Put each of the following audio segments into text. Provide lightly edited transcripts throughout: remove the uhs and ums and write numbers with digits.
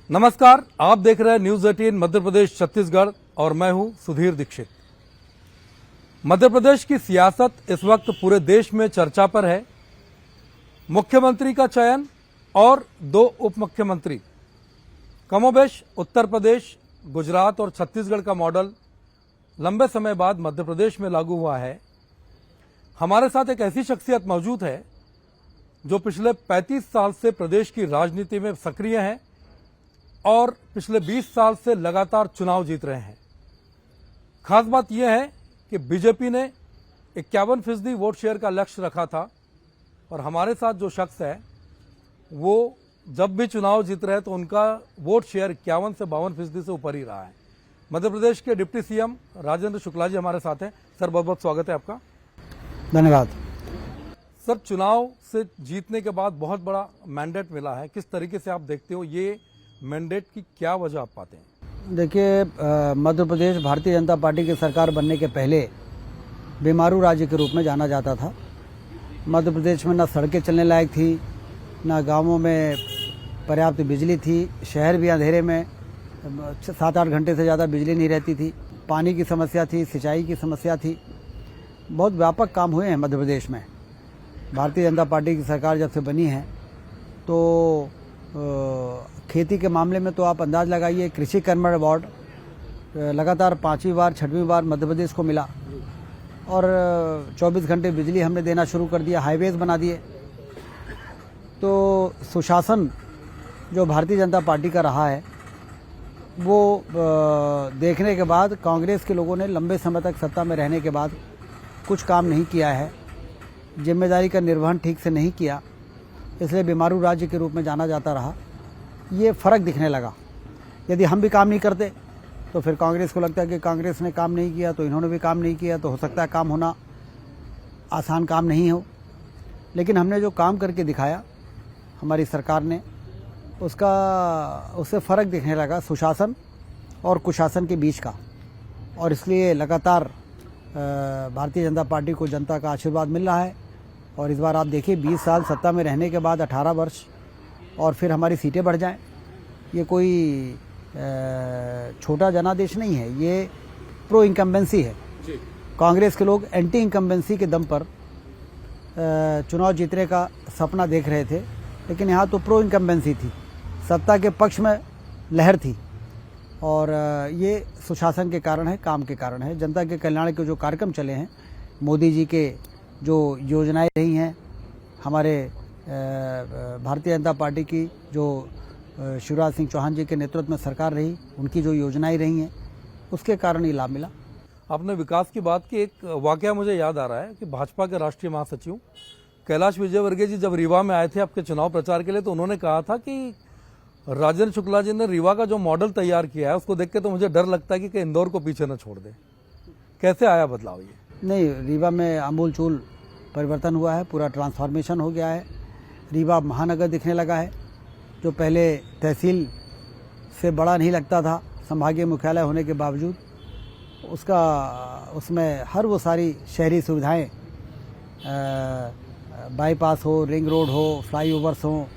नमस्कार, आप देख रहे हैं न्यूज 18 मध्य प्रदेश छत्तीसगढ़ और मैं हूं सुधीर दीक्षित। मध्य प्रदेश की सियासत इस वक्त पूरे देश में चर्चा पर है। मुख्यमंत्री का चयन और 2 उप मुख्यमंत्री, कमोबेश उत्तर प्रदेश, गुजरात और छत्तीसगढ़ का मॉडल लंबे समय बाद मध्य प्रदेश में लागू हुआ है। हमारे साथ एक ऐसी शख्सियत मौजूद है जो पिछले 35 साल से प्रदेश की राजनीति में सक्रिय हैं और पिछले 20 साल से लगातार चुनाव जीत रहे हैं। खास बात यह है कि बीजेपी ने 51% वोट शेयर का लक्ष्य रखा था और हमारे साथ जो शख्स है वो जब भी चुनाव जीत रहे तो उनका वोट शेयर 51 से 52% से ऊपर ही रहा है। मध्य प्रदेश के डिप्टी सीएम राजेंद्र शुक्ला जी हमारे साथ हैं। सर, बहुत बहुत स्वागत है आपका। धन्यवाद। सर, चुनाव से जीतने के बाद बहुत बड़ा मैंडेट मिला है, किस तरीके से आप देखते हो ये मैंडेट की क्या वजह आप पाते हैं? देखिए, मध्य प्रदेश भारतीय जनता पार्टी की सरकार बनने के पहले बीमारू राज्य के रूप में जाना जाता था। मध्य प्रदेश में ना सड़कें चलने लायक थी, ना गांवों में पर्याप्त बिजली थी, शहर भी अंधेरे में 7-8 घंटे से ज़्यादा बिजली नहीं रहती थी, पानी की समस्या थी, सिंचाई की समस्या थी। बहुत व्यापक काम हुए हैं मध्य प्रदेश में। भारतीय जनता पार्टी की सरकार जब से बनी है तो खेती के मामले में तो आप अंदाज लगाइए, कृषि कर्मण अवार्ड लगातार 5वीं बार 6वीं बार मध्य प्रदेश को मिला और 24 घंटे बिजली हमने देना शुरू कर दिया, हाईवेज बना दिए। तो सुशासन जो भारतीय जनता पार्टी का रहा है वो देखने के बाद कांग्रेस के लोगों ने लंबे समय तक सत्ता में रहने के बाद कुछ काम नहीं किया है, जिम्मेदारी का निर्वहन ठीक से नहीं किया, इसलिए बीमारू राज्य के रूप में जाना जाता रहा। ये फ़र्क दिखने लगा। यदि हम भी काम नहीं करते तो फिर कांग्रेस को लगता है कि कांग्रेस ने काम नहीं किया तो इन्होंने भी काम नहीं किया, तो हो सकता है काम होना आसान काम नहीं हो। लेकिन हमने जो काम करके दिखाया हमारी सरकार ने, उससे फ़र्क दिखने लगा सुशासन और कुशासन के बीच का। और इसलिए लगातार भारतीय जनता पार्टी को जनता का आशीर्वाद मिल रहा है। और इस बार आप देखिए 20 साल सत्ता में रहने के बाद 18 वर्ष और फिर हमारी सीटें बढ़ जाएं, ये कोई छोटा जनादेश नहीं है, ये प्रो इनकम्बेंसी है। कांग्रेस के लोग एंटी इनकम्बेंसी के दम पर चुनाव जीतने का सपना देख रहे थे, लेकिन यहाँ तो प्रो इनकम्बेंसी थी, सत्ता के पक्ष में लहर थी। और ये सुशासन के कारण है, काम के कारण है। जनता के कल्याण के जो कार्यक्रम चले हैं, मोदी जी के जो योजनाएं रही हैं, हमारे भारतीय जनता पार्टी की जो शिवराज सिंह चौहान जी के नेतृत्व में सरकार रही, उनकी जो योजनाएं रही हैं, उसके कारण ये लाभ मिला। आपने विकास की बात की, एक वाकया मुझे याद आ रहा है कि भाजपा के राष्ट्रीय महासचिव कैलाश विजयवर्गीय जी जब रीवा में आए थे आपके चुनाव प्रचार के लिए, तो उन्होंने कहा था कि राजेंद्र शुक्ला जी ने रीवा का जो मॉडल तैयार किया है उसको देख के तो मुझे डर लगता है कि इंदौर को पीछे न छोड़ दे। कैसे आया बदलाव ये? नहीं, रीवा में आमूलचूल परिवर्तन हुआ है, पूरा ट्रांसफॉर्मेशन हो गया है। रीवा महानगर दिखने लगा है, जो पहले तहसील से बड़ा नहीं लगता था संभागीय मुख्यालय होने के बावजूद। उसमें हर वो सारी शहरी सुविधाएं, बाईपास हो, रिंग रोड हो, फ्लाईओवर्स हो,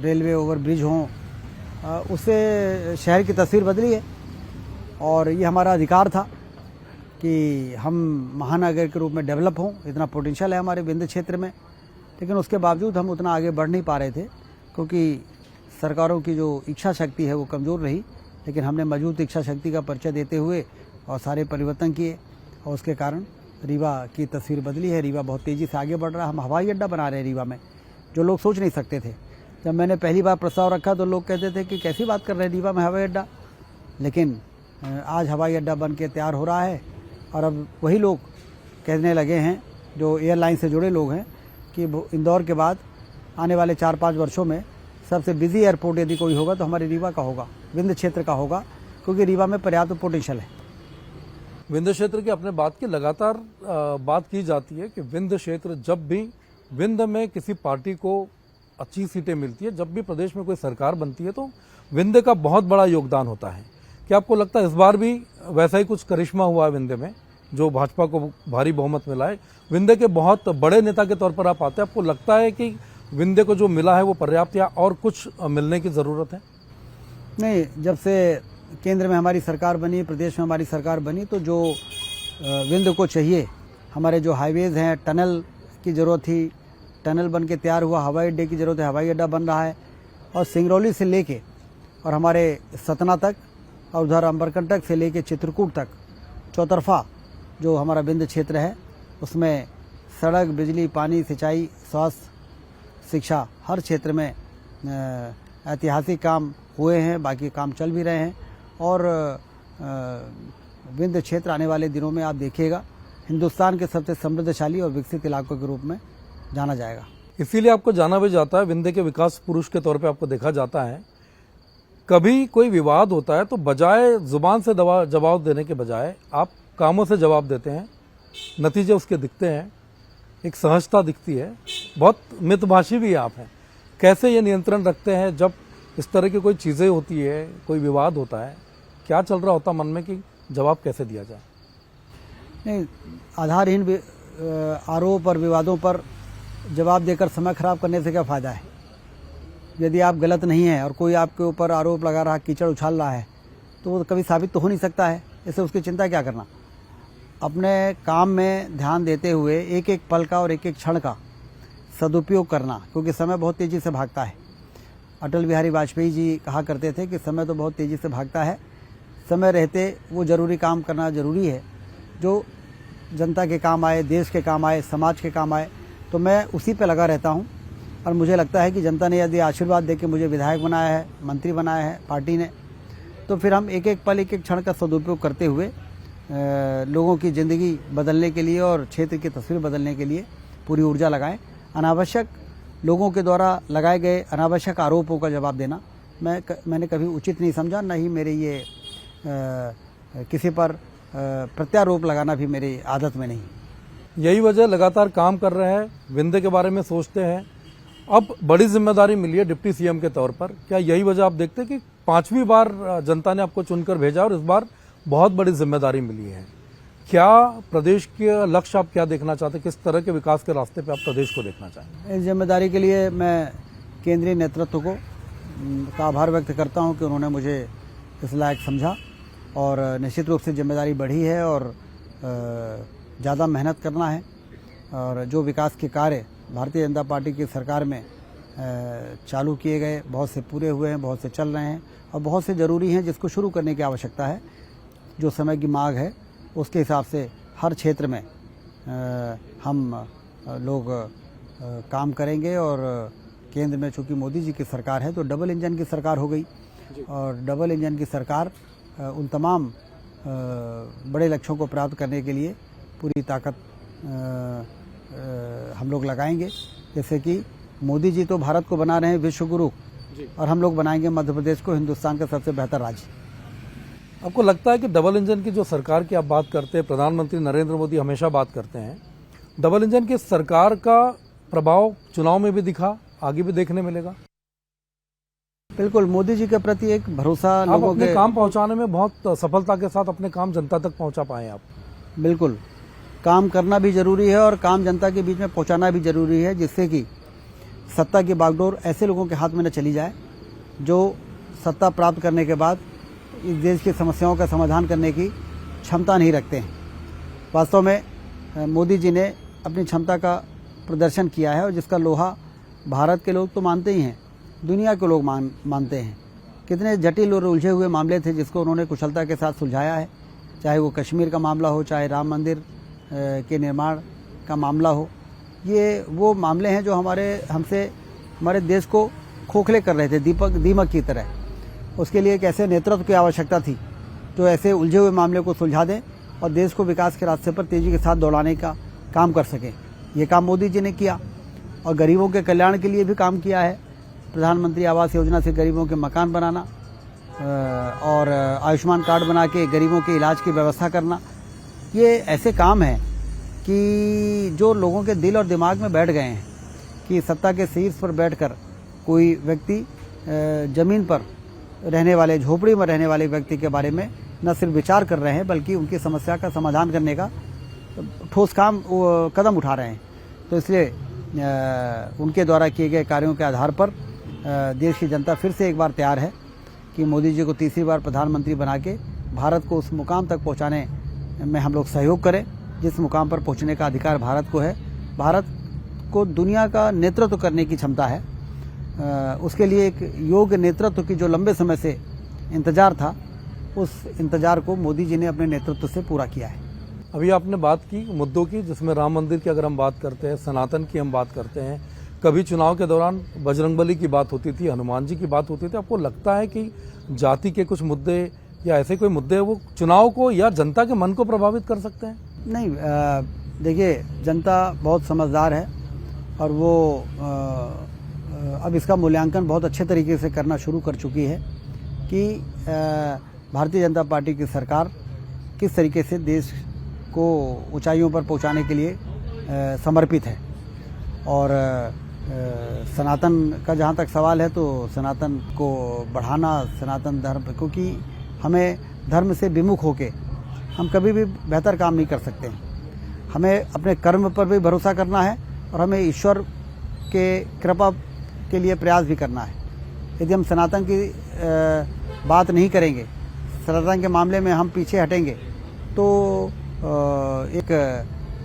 रेलवे ओवरब्रिज हो, उससे शहर की तस्वीर बदली है। और ये हमारा अधिकार था कि हम महानगर के रूप में डेवलप हों, इतना पोटेंशियल है हमारे विंध्य क्षेत्र में। लेकिन उसके बावजूद हम उतना आगे बढ़ नहीं पा रहे थे, क्योंकि सरकारों की जो इच्छा शक्ति है वो कमज़ोर रही। लेकिन हमने मजबूत इच्छा शक्ति का परिचय देते हुए और सारे परिवर्तन किए, और उसके कारण रीवा की तस्वीर बदली है। रीवा बहुत तेज़ी से आगे बढ़ रहा है। हम हवाई अड्डा बना रहे हैं रीवा में, जो लोग सोच नहीं सकते थे। जब मैंने पहली बार प्रस्ताव रखा तो लोग कहते थे कि कैसी बात कर रहे हैं रीवा में हवाई अड्डा। लेकिन आज हवाई अड्डा बन के तैयार हो रहा है। और अब वही लोग कहने लगे हैं, जो एयरलाइन से जुड़े लोग हैं, कि इंदौर के बाद आने वाले 4-5 वर्षों में सबसे बिजी एयरपोर्ट यदि कोई होगा तो हमारे रीवा का होगा, विंध्य क्षेत्र का होगा, क्योंकि रीवा में पर्याप्त पोटेंशियल है। विंध्य क्षेत्र की आपने बात की, लगातार बात की जाती है कि विंध्य क्षेत्र, जब भी विंध्य में किसी पार्टी को अच्छी सीटें मिलती है, जब भी प्रदेश में कोई सरकार बनती है, तो विंध्य का बहुत बड़ा योगदान होता है। क्या आपको लगता है इस बार भी वैसा ही कुछ करिश्मा हुआ है विंध्य में, जो भाजपा को भारी बहुमत मिला है? विंध्य के बहुत बड़े नेता के तौर पर आप आते हैं, आपको लगता है कि विंध्य को जो मिला है वो पर्याप्त या और कुछ मिलने की जरूरत है? नहीं, जब से केंद्र में हमारी सरकार बनी, प्रदेश में हमारी सरकार बनी, तो जो विंध्य को चाहिए, हमारे जो हाईवेज हैं, टनल की ज़रूरत थी, टनल बन के तैयार हुआ, हवाई अड्डे की ज़रूरत है, हवाई अड्डा बन रहा है, और सिंगरौली से लेके और हमारे सतना तक और उधर अम्बरकंटक से लेके चित्रकूट तक चौतरफा जो हमारा विंध्य क्षेत्र है, उसमें सड़क, बिजली, पानी, सिंचाई, स्वास्थ्य, शिक्षा, हर क्षेत्र में ऐतिहासिक काम हुए हैं, बाकी काम चल भी रहे हैं। और विंध्य क्षेत्र आने वाले दिनों में आप देखिएगा हिंदुस्तान के सबसे समृद्धशाली और विकसित इलाकों के रूप में जाना जाएगा। इसीलिए आपको जाना भी जाता है, विंध्य के विकास पुरुष के तौर पे आपको देखा जाता है। कभी कोई विवाद होता है तो बजाय जुबान से जवाब देने के बजाय आप कामों से जवाब देते हैं, नतीजे उसके दिखते हैं, एक सहजता दिखती है, बहुत मितभाषी भी आप हैं। कैसे ये नियंत्रण रखते हैं जब इस तरह की कोई चीज़ें होती है, कोई विवाद होता है, क्या चल रहा होता मन में कि जवाब कैसे दिया जाए? नहीं, आधारहीन आरोप और विवादों पर जवाब देकर समय खराब करने से क्या फ़ायदा है? यदि आप गलत नहीं हैं और कोई आपके ऊपर आरोप लगा रहा, कीचड़ उछाल रहा है, तो वो कभी साबित तो हो नहीं सकता है। इससे उसकी चिंता क्या करना? अपने काम में ध्यान देते हुए एक एक पल का और एक एक क्षण का सदुपयोग करना, क्योंकि समय बहुत तेज़ी से भागता है। अटल बिहारी वाजपेयी जी कहा करते थे कि समय तो बहुत तेज़ी से भागता है, समय रहते वो ज़रूरी काम करना ज़रूरी है जो जनता के काम आए, देश के काम आए, समाज के काम आए। तो मैं उसी पे लगा रहता हूँ और मुझे लगता है कि जनता ने यदि आशीर्वाद दे के मुझे विधायक बनाया है, मंत्री बनाया है पार्टी ने, तो फिर हम एक एक पल, एक एक क्षण का सदुपयोग करते हुए लोगों की ज़िंदगी बदलने के लिए और क्षेत्र की तस्वीर बदलने के लिए पूरी ऊर्जा लगाएं। अनावश्यक लोगों के द्वारा लगाए गए अनावश्यक आरोपों का जवाब देना मैंने कभी उचित नहीं समझा, न ही मेरे ये किसी पर प्रत्यारोप लगाना भी मेरी आदत में नहीं। यही वजह लगातार काम कर रहे हैं, विंध्य के बारे में सोचते हैं। अब बड़ी जिम्मेदारी मिली है डिप्टी सीएम के तौर पर, क्या यही वजह आप देखते हैं कि 5वीं बार जनता ने आपको चुनकर भेजा और इस बार बहुत बड़ी जिम्मेदारी मिली है? क्या प्रदेश के लक्ष्य आप क्या देखना चाहते हैं? किस तरह के विकास के रास्ते पे आप प्रदेश को देखना चाहेंगे? इस जिम्मेदारी के लिए मैं केंद्रीय नेतृत्व को का आभार व्यक्त करता हूं कि उन्होंने मुझे इस लायक समझा और निश्चित रूप से जिम्मेदारी बढ़ी है और ज़्यादा मेहनत करना है। और जो विकास के कार्य भारतीय जनता पार्टी की सरकार में चालू किए गए, बहुत से पूरे हुए हैं, बहुत से चल रहे हैं और बहुत से ज़रूरी हैं जिसको शुरू करने की आवश्यकता है। जो समय की मांग है उसके हिसाब से हर क्षेत्र में हम लोग काम करेंगे। और केंद्र में चूँकि मोदी जी की सरकार है तो डबल इंजन की सरकार हो गई और डबल इंजन की सरकार उन तमाम बड़े लक्ष्यों को प्राप्त करने के लिए पूरी ताकत हम लोग लगाएंगे। जैसे कि मोदी जी तो भारत को बना रहे हैं विश्व गुरु और हम लोग बनाएंगे मध्य प्रदेश को हिंदुस्तान का सबसे बेहतर राज्य। आपको लगता है कि डबल इंजन की जो सरकार की आप बात करते हैं, प्रधानमंत्री नरेंद्र मोदी हमेशा बात करते हैं, डबल इंजन की सरकार का प्रभाव चुनाव में भी दिखा, आगे भी देखने मिलेगा? बिल्कुल, मोदी जी के प्रति एक भरोसा लोगों अपने के काम पहुंचाने में बहुत सफलता के साथ अपने काम जनता तक पहुंचा पाए आप। बिल्कुल, काम करना भी जरूरी है और काम जनता के बीच में पहुंचाना भी जरूरी है, जिससे कि सत्ता की बागडोर ऐसे लोगों के हाथ में न चली जाए जो सत्ता प्राप्त करने के बाद इस देश की समस्याओं का समाधान करने की क्षमता नहीं रखते हैं। वास्तव में मोदी जी ने अपनी क्षमता का प्रदर्शन किया है और जिसका लोहा भारत के लोग तो मानते ही हैं, दुनिया के लोग मानते हैं। कितने जटिल और उलझे हुए मामले थे जिसको उन्होंने कुशलता के साथ सुलझाया है, चाहे वो कश्मीर का मामला हो, चाहे राम मंदिर के निर्माण का मामला हो। ये वो मामले हैं जो हमारे देश को खोखले कर रहे थे, दीमक की तरह। उसके लिए एक ऐसे नेतृत्व की आवश्यकता थी जो ऐसे उलझे हुए मामले को सुलझा दें और देश को विकास के रास्ते पर तेजी के साथ दौड़ाने का काम कर सकें। ये काम मोदी जी ने किया और गरीबों के कल्याण के लिए भी काम किया है। प्रधानमंत्री आवास योजना से गरीबों के मकान बनाना और आयुष्मान कार्ड बना के गरीबों के इलाज की व्यवस्था करना, ये ऐसे काम हैं कि जो लोगों के दिल और दिमाग में बैठ गए हैं कि सत्ता के शीर्ष पर बैठकर कोई व्यक्ति जमीन पर रहने वाले, झोपड़ी में रहने वाले व्यक्ति के बारे में न सिर्फ विचार कर रहे हैं बल्कि उनकी समस्या का समाधान करने का ठोस कदम उठा रहे हैं। तो इसलिए उनके द्वारा किए गए कार्यों के आधार पर देश की जनता फिर से एक बार तैयार है कि मोदी जी को तीसरी बार प्रधानमंत्री बना के भारत को उस मुकाम तक पहुंचाने में हम लोग सहयोग करें जिस मुकाम पर पहुंचने का अधिकार भारत को है। भारत को दुनिया का नेतृत्व करने की क्षमता है। उसके लिए एक योग्य नेतृत्व की जो लंबे समय से इंतजार था, उस इंतजार को मोदी जी ने अपने नेतृत्व से पूरा किया है। अभी आपने बात की मुद्दों की, जिसमें राम मंदिर की अगर हम बात करते हैं, सनातन की हम बात करते हैं, कभी चुनाव के दौरान बजरंगबली की बात होती थी, हनुमान जी की बात होती थी। आपको लगता है कि जाति के कुछ मुद्दे या ऐसे कोई मुद्दे वो चुनाव को या जनता के मन को प्रभावित कर सकते हैं? नहीं, देखिए, जनता बहुत समझदार है और वो अब इसका मूल्यांकन बहुत अच्छे तरीके से करना शुरू कर चुकी है कि भारतीय जनता पार्टी की सरकार किस तरीके से देश को ऊंचाइयों पर पहुंचाने के लिए समर्पित है। और सनातन का जहां तक सवाल है तो सनातन को बढ़ाना, सनातन धर्म, क्योंकि हमें धर्म से विमुख होके हम कभी भी बेहतर काम नहीं कर सकते हैं। हमें अपने कर्म पर भी भरोसा करना है और हमें ईश्वर के कृपा के लिए प्रयास भी करना है। यदि हम सनातन की बात नहीं करेंगे, सनातन के मामले में हम पीछे हटेंगे तो एक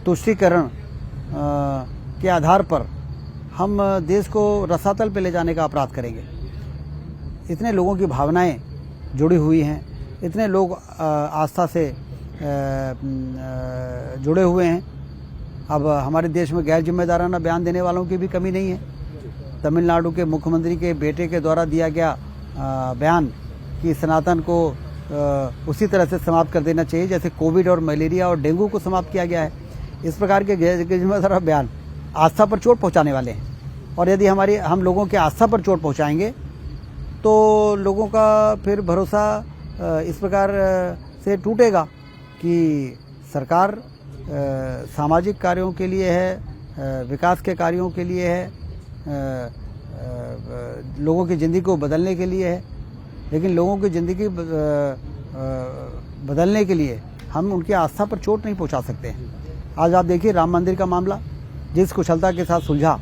तुष्टीकरण के आधार पर हम देश को रसातल पे ले जाने का अपराध करेंगे। इतने लोगों की भावनाएं जुड़ी हुई हैं, इतने लोग आस्था से जुड़े हुए हैं। अब हमारे देश में गैर जिम्मेदाराना बयान देने वालों की भी कमी नहीं है। तमिलनाडु के मुख्यमंत्री के बेटे के द्वारा दिया गया बयान कि सनातन को उसी तरह से समाप्त कर देना चाहिए जैसे कोविड और मलेरिया और डेंगू को समाप्त किया गया है। इस प्रकार के गैर जिम्मेदार बयान आस्था पर चोट पहुंचाने वाले हैं। और यदि हम लोगों के आस्था पर चोट पहुंचाएंगे तो लोगों का फिर भरोसा इस प्रकार से टूटेगा कि सरकार सामाजिक कार्यों के लिए है, विकास के कार्यों के लिए है, लोगों की ज़िंदगी को बदलने के लिए है। लेकिन लोगों की ज़िंदगी बदलने के लिए हम उनकी आस्था पर चोट नहीं पहुंचा सकते हैं। आज आप देखिए, राम मंदिर का मामला जिस कुशलता के साथ सुलझा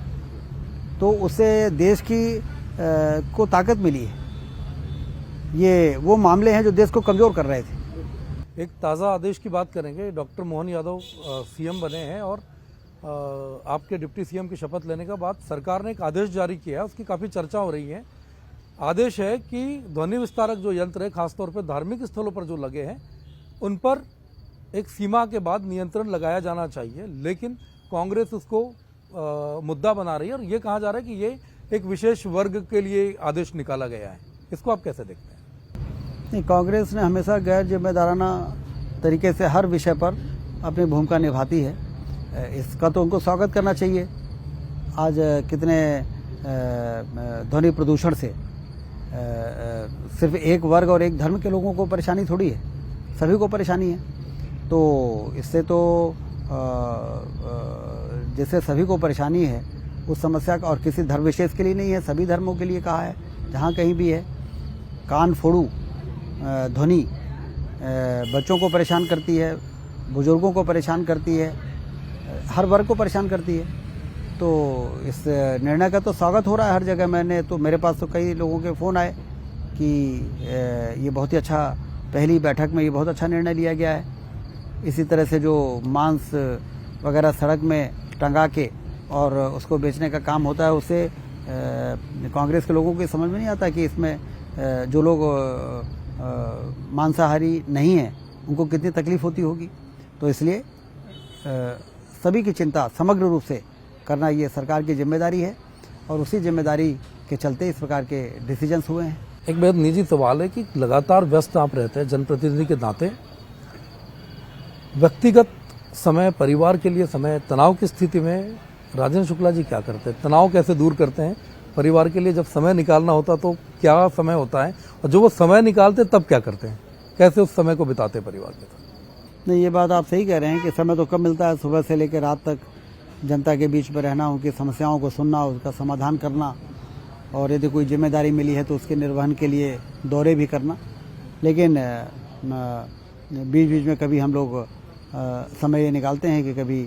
तो उससे देश की को ताकत मिली है। ये वो मामले हैं जो देश को कमज़ोर कर रहे थे। एक ताज़ा आदेश की बात करेंगे। डॉक्टर मोहन यादव सीएम बने हैं और आपके डिप्टी सीएम की शपथ लेने के बाद सरकार ने एक आदेश जारी किया है, उसकी काफ़ी चर्चा हो रही है। आदेश है कि ध्वनि विस्तारक जो यंत्र है, खासतौर पर धार्मिक स्थलों पर जो लगे हैं, उन पर एक सीमा के बाद नियंत्रण लगाया जाना चाहिए। लेकिन कांग्रेस उसको मुद्दा बना रही है और ये कहा जा रहा है कि ये एक विशेष वर्ग के लिए आदेश निकाला गया है। इसको आप कैसे देखते हैं? नहीं, कांग्रेस ने हमेशा गैर जिम्मेदाराना तरीके से हर विषय पर अपनी भूमिका निभाती है। इसका तो उनको स्वागत करना चाहिए। आज कितने ध्वनि प्रदूषण से सिर्फ एक वर्ग और एक धर्म के लोगों को परेशानी थोड़ी है, सभी को परेशानी है। तो इससे तो जैसे सभी को परेशानी है उस समस्या का, और किसी धर्म विशेष के लिए नहीं है, सभी धर्मों के लिए कहा है। जहाँ कहीं भी है कान फोड़ू ध्वनि बच्चों को परेशान करती है, बुजुर्गों को परेशान करती है, हर वर्ग को परेशान करती है। तो इस निर्णय का तो स्वागत हो रहा है हर जगह। मेरे पास तो कई लोगों के फ़ोन आए कि ये बहुत ही अच्छा, पहली बैठक में ये बहुत अच्छा निर्णय लिया गया है। इसी तरह से जो मांस वगैरह सड़क में टंगा के और उसको बेचने का काम होता है, उससे कांग्रेस के लोगों को समझ में नहीं आता कि इसमें जो लोग मांसाहारी नहीं हैं उनको कितनी तकलीफ होती होगी। तो इसलिए सभी की चिंता समग्र रूप से करना ये सरकार की जिम्मेदारी है और उसी जिम्मेदारी के चलते इस प्रकार के डिसीजंस हुए हैं। एक बेहद निजी सवाल है कि लगातार व्यस्त आप रहते हैं जनप्रतिनिधि के नाते, व्यक्तिगत समय, परिवार के लिए समय, तनाव की स्थिति में राजेंद्र शुक्ला जी क्या करते हैं? तनाव कैसे दूर करते हैं? परिवार के लिए जब समय निकालना होता तो क्या समय होता है, और जो वो समय निकालते तब क्या करते हैं? कैसे उस समय को बिताते हैं परिवार के साथ? नहीं, ये बात आप सही कह रहे हैं कि समय तो कब मिलता है। सुबह से लेकर रात तक जनता के बीच में रहना, उनकी समस्याओं को सुनना, उसका समाधान करना, और यदि कोई जिम्मेदारी मिली है तो उसके निर्वहन के लिए दौरे भी करना। लेकिन बीच बीच में कभी हम लोग समय ये निकालते हैं कि कभी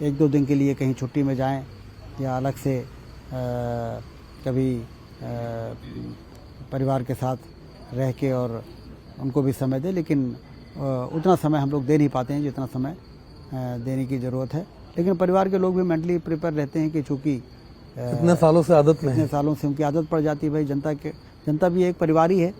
1-2 दिन के लिए कहीं छुट्टी में जाएं, या अलग से कभी परिवार के साथ रह के और उनको भी समय दें, लेकिन उतना समय हम लोग दे नहीं पाते हैं जितना समय देने की ज़रूरत है। लेकिन परिवार के लोग भी मेंटली प्रिपेयर रहते हैं कि चूँकि इतने सालों से आदत में इतने है। सालों से उनकी आदत पड़ जाती है। भाई जनता भी एक परिवार ही है,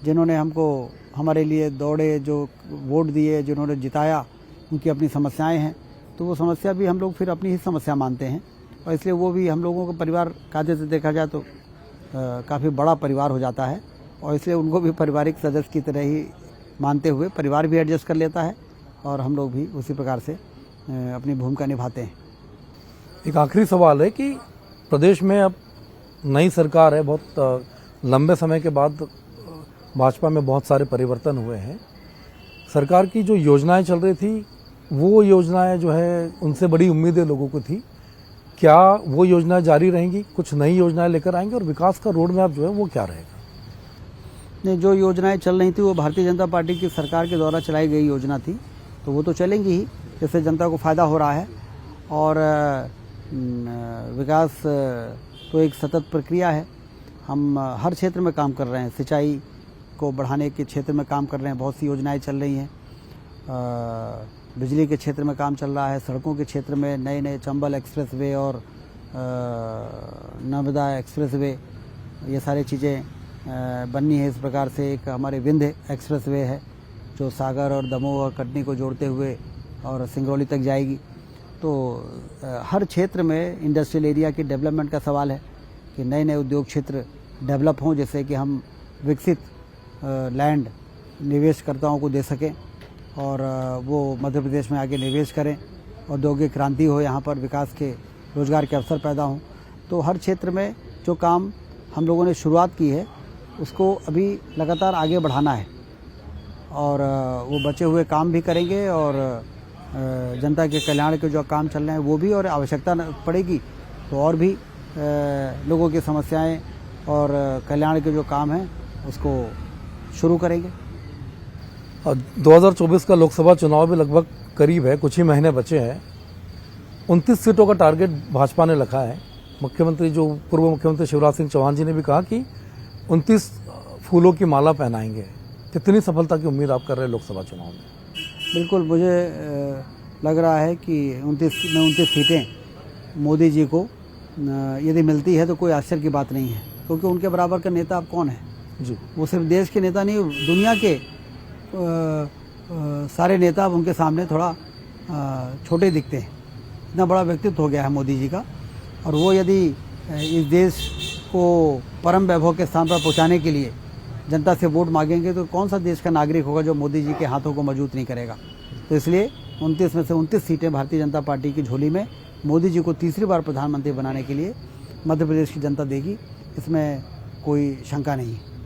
जिन्होंने हमको हमारे लिए दौड़े, जो वोट दिए, जिन्होंने जिताया, उनकी अपनी समस्याएं हैं, तो वो समस्या भी हम लोग फिर अपनी ही समस्या मानते हैं, और इसलिए वो भी हम लोगों का परिवार कायदे से देखा जाए तो काफ़ी बड़ा परिवार हो जाता है, और इसलिए उनको भी पारिवारिक सदस्य की तरह ही मानते हुए परिवार भी एडजस्ट कर लेता है और हम लोग भी उसी प्रकार से अपनी भूमिका निभाते हैं। एक आखिरी सवाल है कि प्रदेश में अब नई सरकार है, बहुत लंबे समय के बाद भाजपा में बहुत सारे परिवर्तन हुए हैं। सरकार की जो योजनाएं चल रही थी, वो योजनाएं जो है उनसे बड़ी उम्मीदें लोगों को थी, क्या वो योजनाएं जारी रहेंगी, कुछ नई योजनाएं लेकर आएंगे, और विकास का रोड मैप जो है वो क्या रहेगा? नहीं, जो योजनाएं चल रही थी वो भारतीय जनता पार्टी की सरकार के द्वारा चलाई गई योजना थी, तो वो तो चलेंगी ही, जिससे जनता को फ़ायदा हो रहा है। और विकास तो एक सतत प्रक्रिया है। हम हर क्षेत्र में काम कर रहे हैं, सिंचाई को बढ़ाने के क्षेत्र में काम कर रहे हैं, बहुत सी योजनाएं चल रही हैं। बिजली के क्षेत्र में काम चल रहा है, सड़कों के क्षेत्र में नए नए चंबल एक्सप्रेसवे और नर्मदा एक्सप्रेसवे, ये सारी चीज़ें बननी है। इस प्रकार से एक हमारे विंध्य एक्सप्रेसवे है जो सागर और दमोह और कटनी को जोड़ते हुए और सिंगरौली तक जाएगी। तो हर क्षेत्र में इंडस्ट्रियल एरिया की डेवलपमेंट का सवाल है कि नए नए उद्योग क्षेत्र डेवलप हों, जिससे कि हम विकसित लैंड निवेशकर्ताओं को दे सकें और वो मध्य प्रदेश में आगे निवेश करें, औद्योगिक क्रांति हो, यहाँ पर विकास के रोजगार के अवसर पैदा हों। तो हर क्षेत्र में जो काम हम लोगों ने शुरुआत की है उसको अभी लगातार आगे बढ़ाना है, और वो बचे हुए काम भी करेंगे, और जनता के कल्याण के जो काम चल रहे हैं वो भी, और आवश्यकता पड़ेगी तो और भी लोगों की समस्याएं और कल्याण के जो काम हैं उसको शुरू करेंगे। और 2024 का लोकसभा चुनाव भी लगभग करीब है, कुछ ही महीने बचे हैं। 29 सीटों का टारगेट भाजपा ने रखा है। पूर्व मुख्यमंत्री शिवराज सिंह चौहान जी ने भी कहा कि 29 फूलों की माला पहनाएंगे। कितनी सफलता की उम्मीद आप कर रहे हैं लोकसभा चुनाव में? बिल्कुल, मुझे लग रहा है कि 29 सीटें मोदी जी को यदि मिलती है तो कोई आश्चर्य की बात नहीं है, क्योंकि उनके बराबर का नेता अब कौन है जी। वो सिर्फ देश के नेता नहीं, दुनिया के सारे नेता अब उनके सामने थोड़ा छोटे दिखते हैं। इतना बड़ा व्यक्तित्व हो गया है मोदी जी का, और वो यदि इस देश को परम वैभव के स्थान पर पहुंचाने के लिए जनता से वोट मांगेंगे तो कौन सा देश का नागरिक होगा जो मोदी जी के हाथों को मजबूत नहीं करेगा। तो इसलिए 29 में से 29 सीटें भारतीय जनता पार्टी की झोली में मोदी जी को तीसरी बार प्रधानमंत्री बनाने के लिए मध्य प्रदेश की जनता देगी, इसमें कोई शंका नहीं है।